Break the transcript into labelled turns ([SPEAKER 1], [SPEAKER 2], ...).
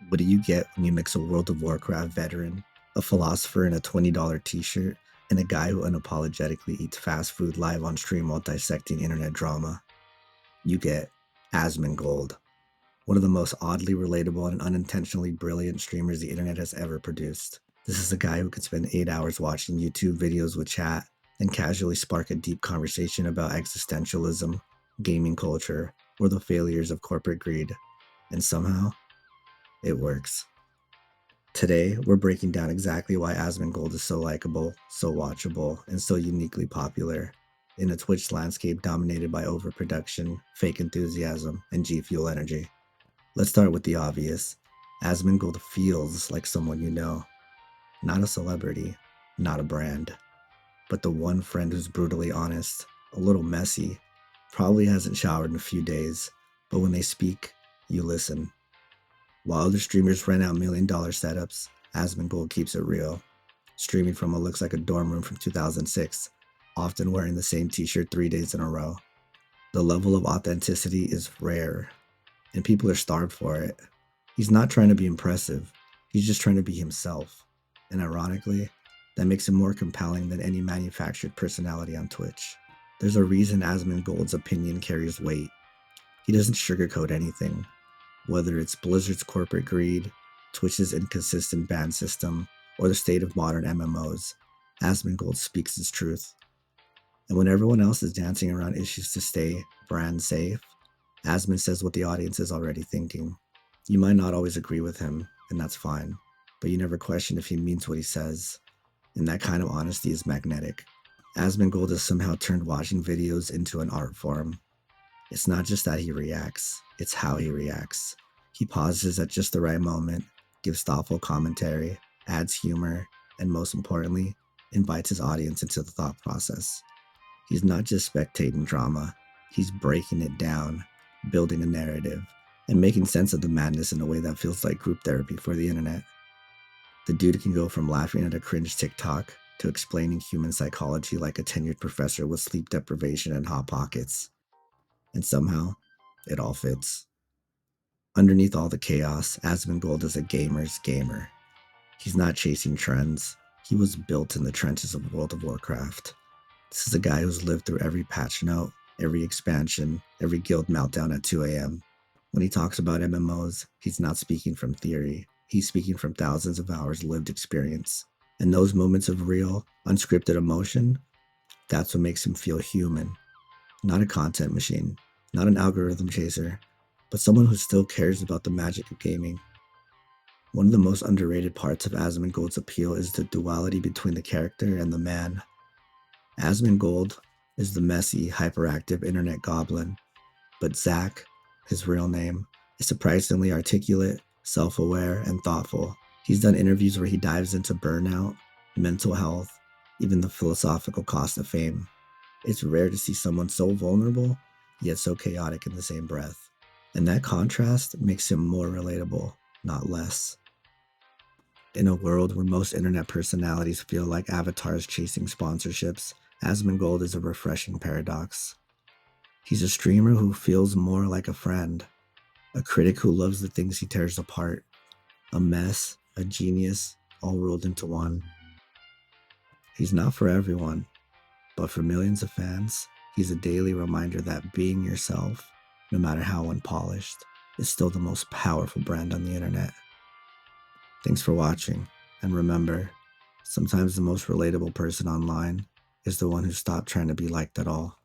[SPEAKER 1] What do you get when you mix a World of Warcraft veteran, a philosopher in a $20 t-shirt, and a guy who unapologetically eats fast food live on stream while dissecting internet drama? You get Asmongold, one of the most oddly relatable and unintentionally brilliant streamers the internet has ever produced. This is a guy who could spend 8 hours watching YouTube videos with chat and casually spark a deep conversation about existentialism, gaming culture, or the failures of corporate greed. And somehow, it works. Today, we're breaking down exactly why Asmongold is so likable, so watchable, and so uniquely popular in a Twitch landscape dominated by overproduction, fake enthusiasm, and G Fuel energy. Let's start with the obvious. Asmongold feels like someone you know, not a celebrity, not a brand, but the one friend who's brutally honest, a little messy, probably hasn't showered in a few days, but when they speak, you listen. While other streamers rent out $1 million setups, Asmongold keeps it real, streaming from what looks like a dorm room from 2006, often wearing the same t-shirt 3 days in a row. The level of authenticity is rare, and people are starved for it. He's not trying to be impressive, he's just trying to be himself. And ironically, that makes him more compelling than any manufactured personality on Twitch. There's a reason Asmongold's opinion carries weight. He doesn't sugarcoat anything. Whether it's Blizzard's corporate greed, Twitch's inconsistent ban system, or the state of modern MMOs, Asmongold speaks his truth. And when everyone else is dancing around issues to stay brand safe, Asmon says what the audience is already thinking. You might not always agree with him, and that's fine, but you never question if he means what he says. And that kind of honesty is magnetic. Asmongold has somehow turned watching videos into an art form. It's not just that he reacts, it's how he reacts. He pauses at just the right moment, gives thoughtful commentary, adds humor, and most importantly, invites his audience into the thought process. He's not just spectating drama, he's breaking it down, building a narrative, and making sense of the madness in a way that feels like group therapy for the internet. The dude can go from laughing at a cringe TikTok to explaining human psychology like a tenured professor with sleep deprivation and hot pockets. And somehow, it all fits. Underneath all the chaos, Asmongold is a gamer's gamer. He's not chasing trends. He was built in the trenches of World of Warcraft. This is a guy who's lived through every patch note, every expansion, every guild meltdown at 2 a.m. When he talks about MMOs, he's not speaking from theory. He's speaking from thousands of hours lived experience. And those moments of real, unscripted emotion, that's what makes him feel human. Not a content machine, not an algorithm chaser, but someone who still cares about the magic of gaming. One of the most underrated parts of Asmongold's appeal is the duality between the character and the man. Asmongold is the messy, hyperactive internet goblin, but Zach, his real name, is surprisingly articulate, self-aware, and thoughtful. He's done interviews where he dives into burnout, mental health, even the philosophical cost of fame. It's rare to see someone so vulnerable, yet so chaotic in the same breath. And that contrast makes him more relatable, not less. In a world where most internet personalities feel like avatars chasing sponsorships, Asmongold is a refreshing paradox. He's a streamer who feels more like a friend, a critic who loves the things he tears apart, a mess, a genius, all rolled into one. He's not for everyone, but for millions of fans, he's a daily reminder that being yourself, no matter how unpolished, is still the most powerful brand on the internet. Thanks for watching, and remember, sometimes the most relatable person online is the one who stopped trying to be liked at all.